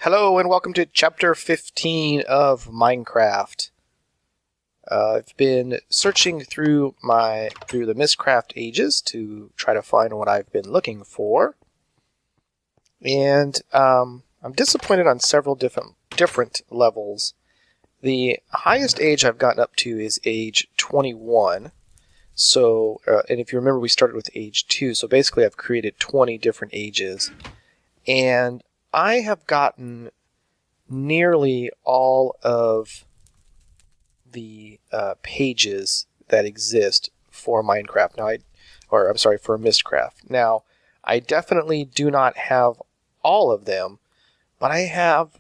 Hello and welcome to Chapter 15 of Minecraft. I've been searching through the MystCraft ages to try to find what I've been looking for, and I'm disappointed on several different levels. The highest age I've gotten up to is age 21. So, and if you remember, we started with age 2. So basically, I've created 20 different ages, and I have gotten nearly all of the pages that exist for Minecraft. Now, for MystCraft. Now, I definitely do not have all of them, but I have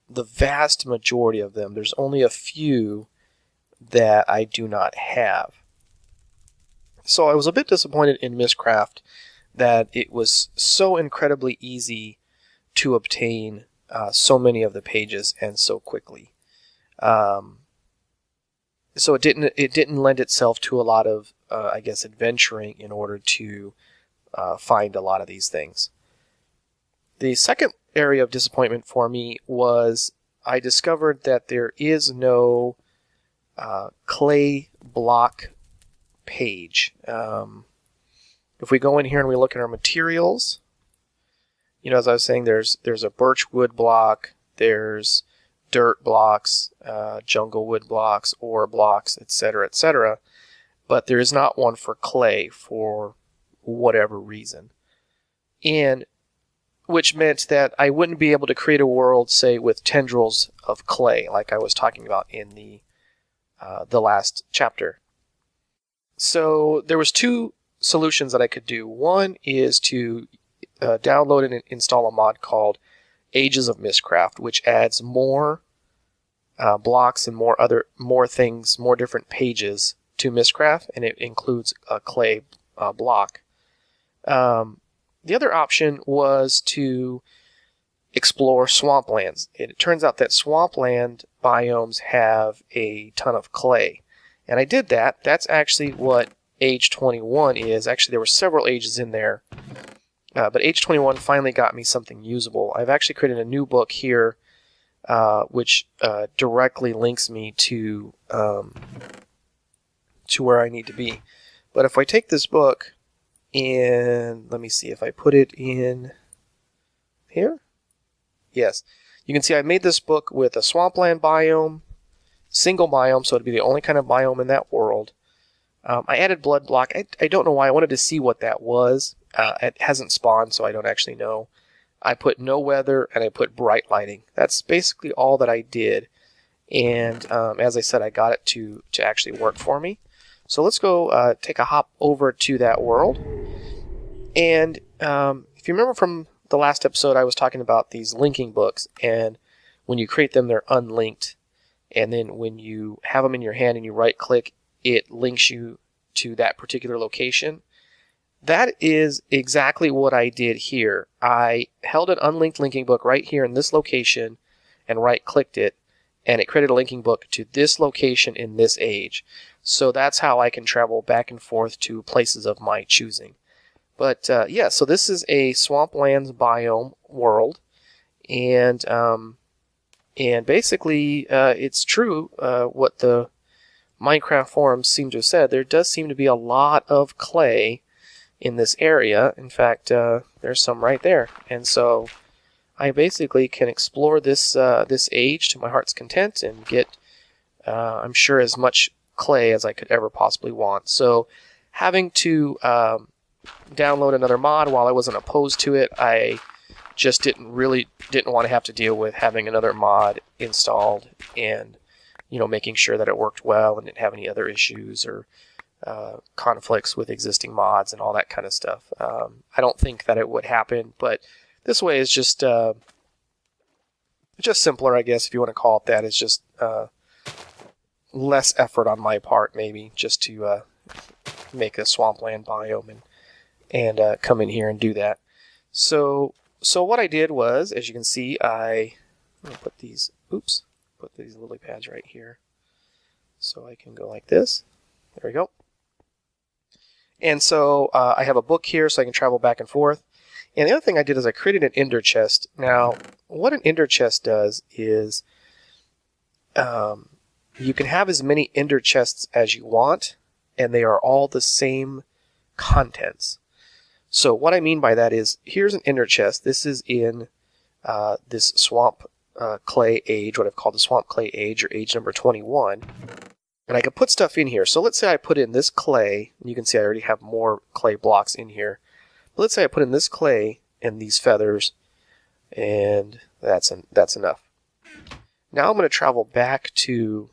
the vast majority of them. There's only a few that I do not have. So I was a bit disappointed in MystCraft that it was so incredibly easy to obtain so many of the pages and so quickly. So it didn't lend itself to a lot of adventuring in order to find a lot of these things. The second area of disappointment for me was I discovered that there is no clay block page. If we go in here and we look at our materials, as I was saying, there's a birch wood block, there's dirt blocks, jungle wood blocks, ore blocks, etc., etc. But there is not one for clay for whatever reason. And which meant that I wouldn't be able to create a world, say, with tendrils of clay, like I was talking about in the last chapter. So there was two solutions that I could do. One is to download and install a mod called Ages of MystCraft, which adds more blocks and more different pages to MystCraft, and it includes a clay block. The other option was to explore swamplands. It turns out that swampland biomes have a ton of clay, and I did that. That's actually what age 21 is. Actually, there were several ages in there. But age 21 finally got me something usable. I've actually created a new book here, which directly links me to where I need to be. But if I take this book and let me see if I put it in here. Yes, you can see I made this book with a swampland biome, single biome, so it'd be the only kind of biome in that world. I added blood block. I don't know why. I wanted to see what that was. It hasn't spawned, so I don't actually know. I put no weather, and I put bright lighting. That's basically all that I did. And as I said, I got it to actually work for me. So let's go take a hop over to that world. And if you remember from the last episode, I was talking about these linking books. And when you create them, they're unlinked. And then when you have them in your hand and you right-click, it links you to that particular location. That is exactly what I did here. I held an unlinked linking book right here in this location and right-clicked it, and it created a linking book to this location in this age. So that's how I can travel back and forth to places of my choosing. But so this is a swamplands biome world, and basically it's true what the Minecraft forums seem to have said. There does seem to be a lot of clay in this area. In fact, there's some right there. And so I basically can explore this age to my heart's content and get, I'm sure, as much clay as I could ever possibly want. So having to download another mod while I wasn't opposed to it, I just didn't want to have to deal with having another mod installed and making sure that it worked well and didn't have any other issues or conflicts with existing mods and all that kind of stuff. I don't think that it would happen, but this way is just simpler, I guess, if you want to call it that. It's just less effort on my part, maybe, just to make a swampland biome and come in here and do that. So what I did was, as you can see, I'm going to put these lily pads right here. So I can go like this. There we go. And so I have a book here so I can travel back and forth. And the other thing I did is I created an ender chest. Now, what an ender chest does is you can have as many ender chests as you want, and they are all the same contents. So what I mean by that is, here's an ender chest. This is in this swamp clay age, what I've called the swamp clay age, or age number 21. And I can put stuff in here. So let's say I put in this clay, and you can see I already have more clay blocks in here. But let's say I put in this clay and these feathers, and that's enough. Now I'm going to travel back to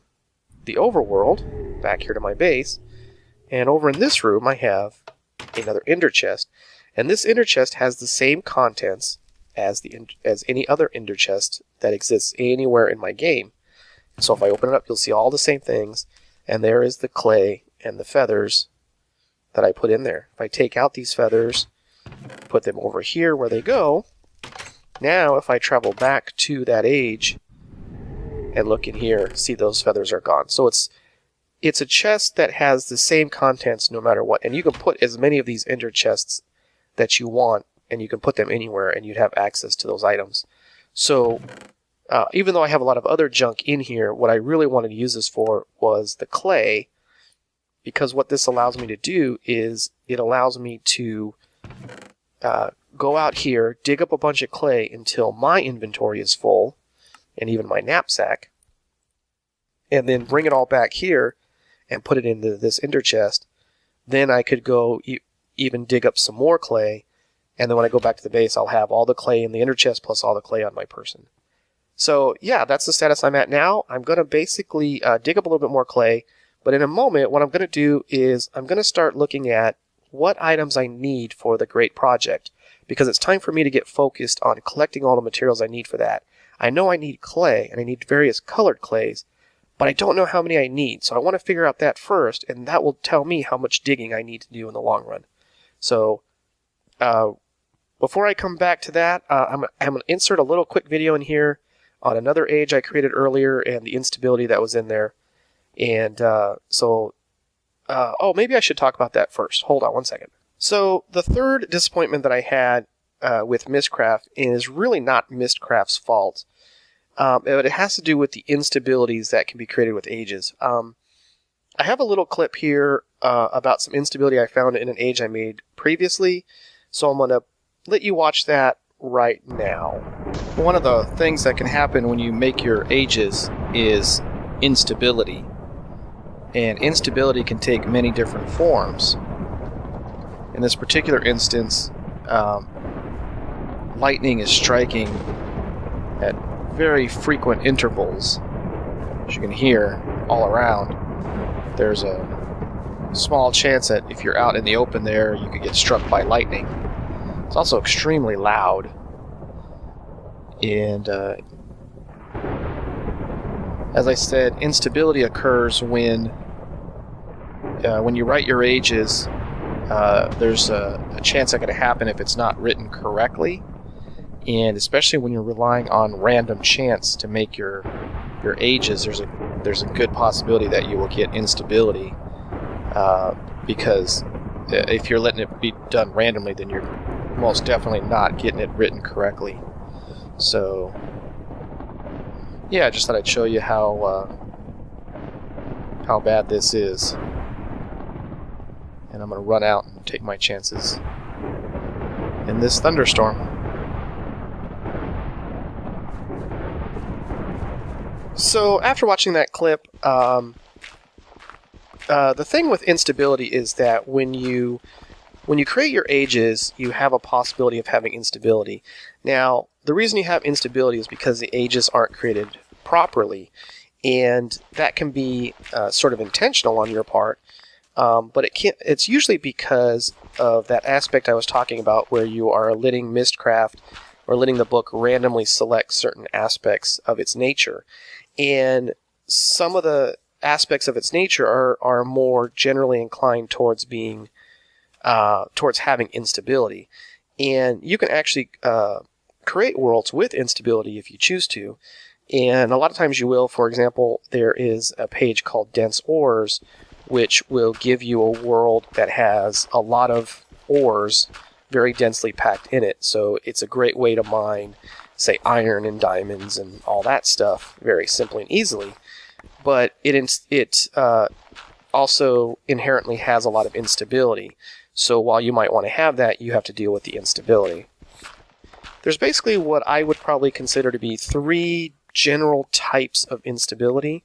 the overworld, back here to my base, and over in this room I have another ender chest, and this ender chest has the same contents as any other ender chest that exists anywhere in my game. So if I open it up, you'll see all the same things, and there is the clay and the feathers that I put in there. If I take out these feathers, put them over here where they go, now if I travel back to that age and look in here, see those feathers are gone. So it's a chest that has the same contents no matter what, and you can put as many of these ender chests that you want, and you can put them anywhere, and you'd have access to those items. So even though I have a lot of other junk in here, what I really wanted to use this for was the clay, because what this allows me to do is it allows me to go out here, dig up a bunch of clay until my inventory is full, and even my knapsack, and then bring it all back here and put it into this ender chest. Then I could go even dig up some more clay, and then when I go back to the base, I'll have all the clay in the ender chest plus all the clay on my person. So yeah, that's the status I'm at now. I'm going to basically dig up a little bit more clay, but in a moment, what I'm going to do is I'm going to start looking at what items I need for the great project, because it's time for me to get focused on collecting all the materials I need for that. I know I need clay, and I need various colored clays, but I don't know how many I need, so I want to figure out that first, and that will tell me how much digging I need to do in the long run. So before I come back to that, I'm going to insert a little quick video in here on another age I created earlier and the instability that was in there. And oh, maybe I should talk about that first. Hold on one second. So the third disappointment that I had with MystCraft is really not MystCraft's fault, but it has to do with the instabilities that can be created with ages. I have a little clip here about some instability I found in an age I made previously, so I'm going to let you watch that right now. One of the things that can happen when you make your ages is instability. And instability can take many different forms. In this particular instance, lightning is striking at very frequent intervals. As you can hear all around, there's a small chance that if you're out in the open there, you could get struck by lightning. It's also extremely loud. And as I said, instability occurs when you write your ages. There's a chance that could happen if it's not written correctly, and especially when you're relying on random chance to make your ages, there's a good possibility that you will get instability, because if you're letting it be done randomly, then you're most definitely not getting it written correctly. So yeah, I just thought I'd show you how bad this is. And I'm going to run out and take my chances in this thunderstorm. So after watching that clip, the thing with instability is that when you create your ages, you have a possibility of having instability. Now, the reason you have instability is because the ages aren't created properly, and that can be sort of intentional on your part. But it's usually because of that aspect I was talking about where you are letting MystCraft or letting the book randomly select certain aspects of its nature. And some of the aspects of its nature are more generally inclined towards being towards having instability. And you can actually create worlds with instability if you choose to. And a lot of times you will. For example, there is a page called Dense Ores, which will give you a world that has a lot of ores very densely packed in it. So it's a great way to mine, say, iron and diamonds and all that stuff very simply and easily. But it also inherently has a lot of instability. So while you might want to have that, you have to deal with the instability. There's basically what I would probably consider to be 3 general types of instability.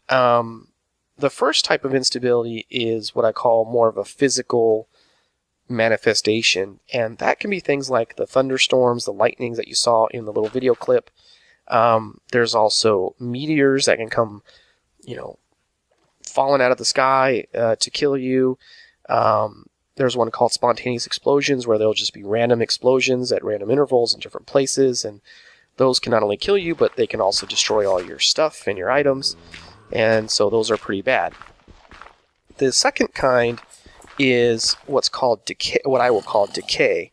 The first type of instability is what I call more of a physical manifestation, and that can be things like the thunderstorms, the lightnings that you saw in the little video clip. There's also meteors that can come, falling out of the sky to kill you. There's one called spontaneous explosions, where there'll just be random explosions at random intervals in different places, and those can not only kill you, but they can also destroy all your stuff and your items, and so those are pretty bad. The second kind is what's called decay, what I will call decay,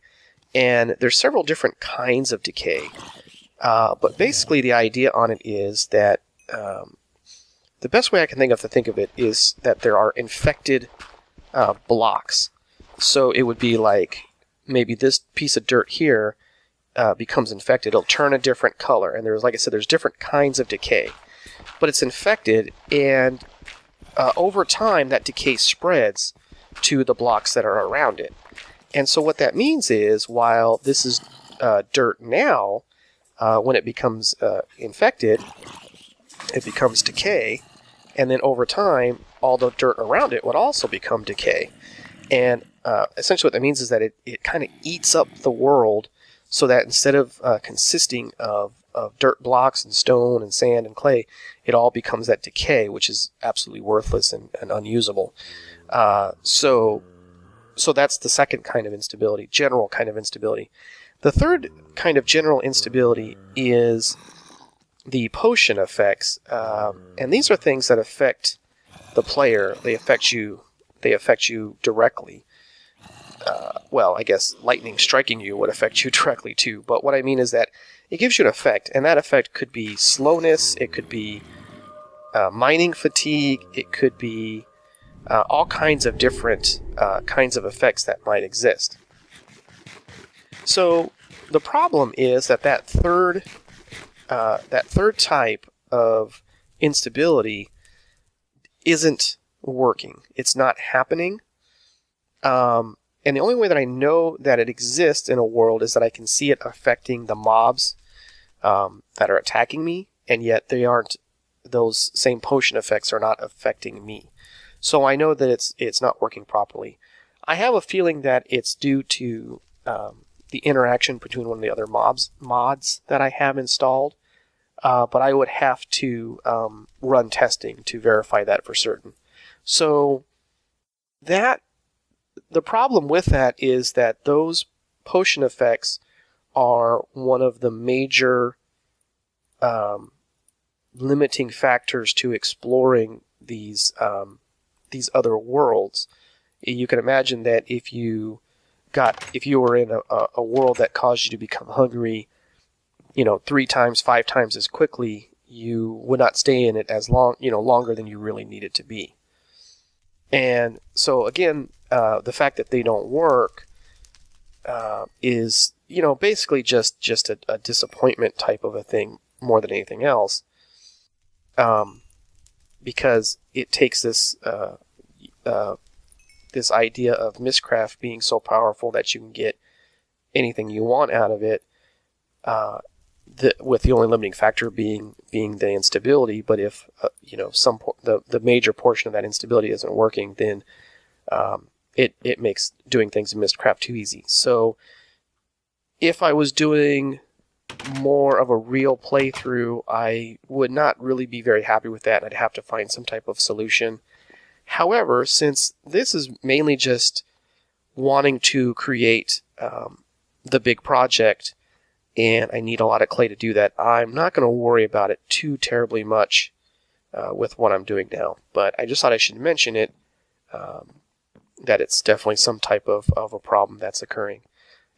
and there's several different kinds of decay, but basically the idea on it is that the best way I can think of it is that there are infected blocks. So it would be like maybe this piece of dirt here becomes infected. It'll turn a different color, and there's, like I said, there's different kinds of decay, but it's infected, and over time that decay spreads to the blocks that are around it. And so what that means is, while this is dirt now, when it becomes infected, it becomes decay, and then over time all the dirt around it would also become decay. And essentially what that means is that it kind of eats up the world, so that instead of consisting of dirt blocks and stone and sand and clay, it all becomes that decay, which is absolutely worthless and unusable. So that's the second kind of instability, general kind of instability. The third kind of general instability is the potion effects, and these are things that affect the player. They affect you directly. Well, I guess lightning striking you would affect you directly too, but what I mean is that it gives you an effect, and that effect could be slowness, it could be mining fatigue, it could be all kinds of different kinds of effects that might exist. So the problem is that third type of instability isn't working. It's not happening. And the only way that I know that it exists in a world is that I can see it affecting the mobs that are attacking me, and yet those same potion effects are not affecting me. So I know that it's not working properly. I have a feeling that it's due to the interaction between one of the other mods that I have installed, but I would have to run testing to verify that for certain. So the problem with that is that those potion effects are one of the major limiting factors to exploring these other worlds. You can imagine that if you were in a world that caused you to become hungry, 3 times, 5 times as quickly, you would not stay in it as long, longer than you really needed to be. And so again, the fact that they don't work is, basically just a disappointment type of a thing more than anything else, because it takes this this idea of MystCraft being so powerful that you can get anything you want out of it, with the only limiting factor being the instability. But if the major portion of that instability isn't working, then it makes doing things in MystCraft too easy. So if I was doing more of a real playthrough, I would not really be very happy with that, and I'd have to find some type of solution. However, since this is mainly just wanting to create the big project, and I need a lot of clay to do that, I'm not going to worry about it too terribly much with what I'm doing now. But I just thought I should mention it, that it's definitely some type of a problem that's occurring.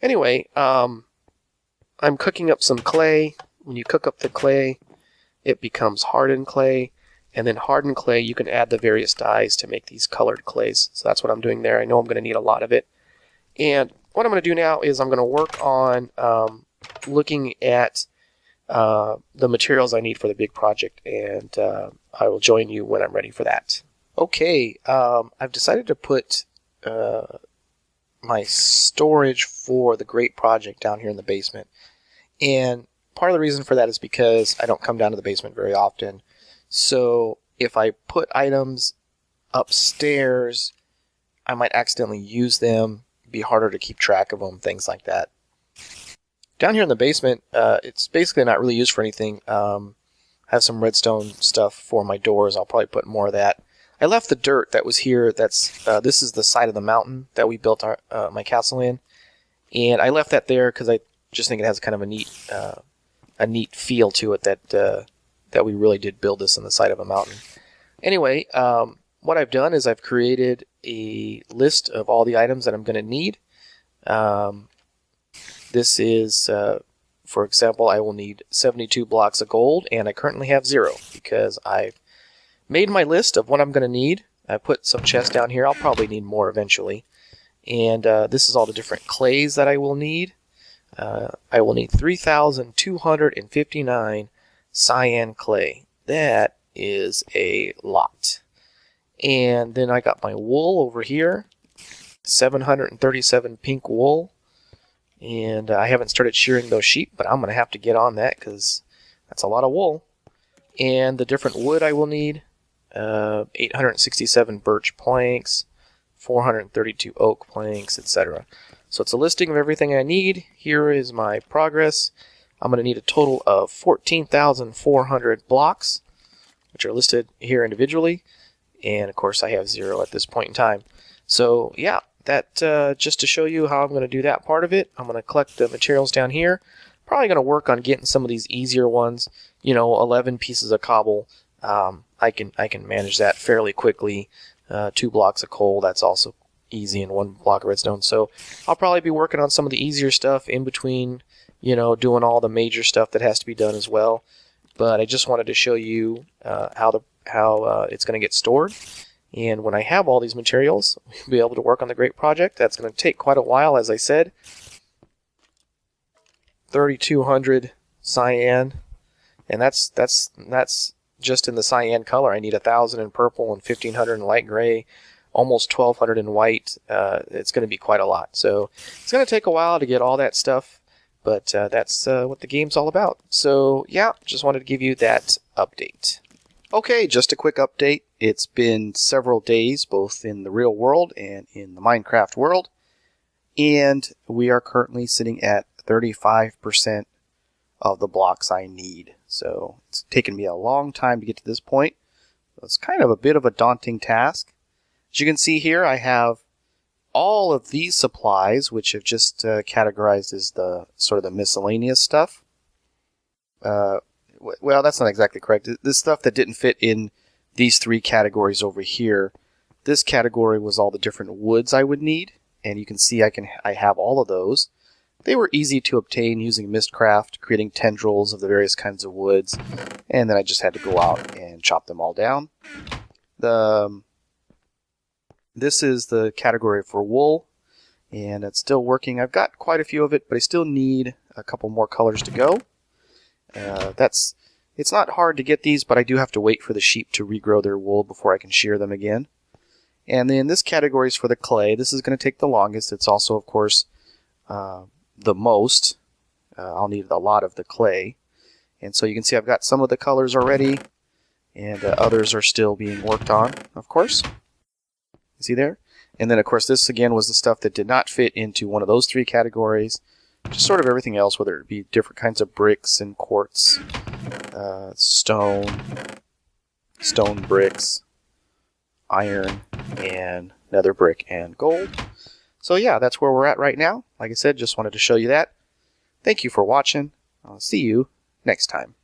Anyway, I'm cooking up some clay. When you cook up the clay, it becomes hardened clay. And then hardened clay, you can add the various dyes to make these colored clays. So that's what I'm doing there. I know I'm going to need a lot of it. And what I'm going to do now is I'm going to work on looking at the materials I need for the big project, and I will join you when I'm ready for that. Okay, I've decided to put my storage for the great project down here in the basement, and part of the reason for that is because I don't come down to the basement very often. So if I put items upstairs, I might accidentally use them, be harder to keep track of them, things like that. Down here in the basement, it's basically not really used for anything. I have some redstone stuff for my doors. I'll probably put more of that. I left the dirt that was here. This is the side of the mountain that we built my castle in, and I left that there because I just think it has kind of a neat feel to it that we really did build this on the side of a mountain. Anyway, what I've done is I've created a list of all the items that I'm going to need. This is, for example, I will need 72 blocks of gold, and I currently have 0 because I've made my list of what I'm going to need. I put some chests down here. I'll probably need more eventually. And this is all the different clays that I will need. I will need 3,259 cyan clay. That is a lot. And then I got my wool over here, 737 pink wool. And I haven't started shearing those sheep, but I'm going to have to get on that because that's a lot of wool. And the different wood I will need, 867 birch planks, 432 oak planks, etc. So it's a listing of everything I need. Here is my progress. I'm going to need a total of 14,400 blocks, which are listed here individually. And of course I have 0 at this point in time. So yeah, that just to show you how I'm going to do that part of it. I'm going to collect the materials down here. Probably going to work on getting some of these easier ones. 11 pieces of cobble. I can manage that fairly quickly. 2 blocks of coal, that's also easy, and 1 block of redstone. So I'll probably be working on some of the easier stuff in between, doing all the major stuff that has to be done as well. But I just wanted to show you how it's going to get stored. And when I have all these materials, we'll be able to work on the great project. That's going to take quite a while, as I said. 3,200 cyan, and that's just in the cyan color. I need 1,000 in purple and 1,500 in light gray, almost 1,200 in white. It's going to be quite a lot. So it's going to take a while to get all that stuff, but that's what the game's all about. So yeah, just wanted to give you that update. Okay, just a quick update. It's been several days, both in the real world and in the Minecraft world, and we are currently sitting at 35% of the blocks I need. So it's taken me a long time to get to this point. It's kind of a bit of a daunting task. As you can see here, I have all of these supplies, which have just categorized as the sort of the miscellaneous stuff. Well, that's not exactly correct. This stuff that didn't fit in these 3 categories over here, this category was all the different woods I would need, and you can see I have all of those. They were easy to obtain using MystCraft, creating tendrils of the various kinds of woods, and then I just had to go out and chop them all down. This is the category for wool, and it's still working. I've got quite a few of it, but I still need a couple more colors to go. It's not hard to get these, but I do have to wait for the sheep to regrow their wool before I can shear them again. And then this category is for the clay. This is going to take the longest. It's also, of course, the most. I'll need a lot of the clay. And so you can see I've got some of the colors already, and others are still being worked on, of course. You see there? And then, of course, this again was the stuff that did not fit into one of those 3 categories. Just sort of everything else, whether it be different kinds of bricks and quartz, stone bricks, iron, and nether brick and gold. So yeah, that's where we're at right now. Like I said, just wanted to show you that. Thank you for watching. I'll see you next time.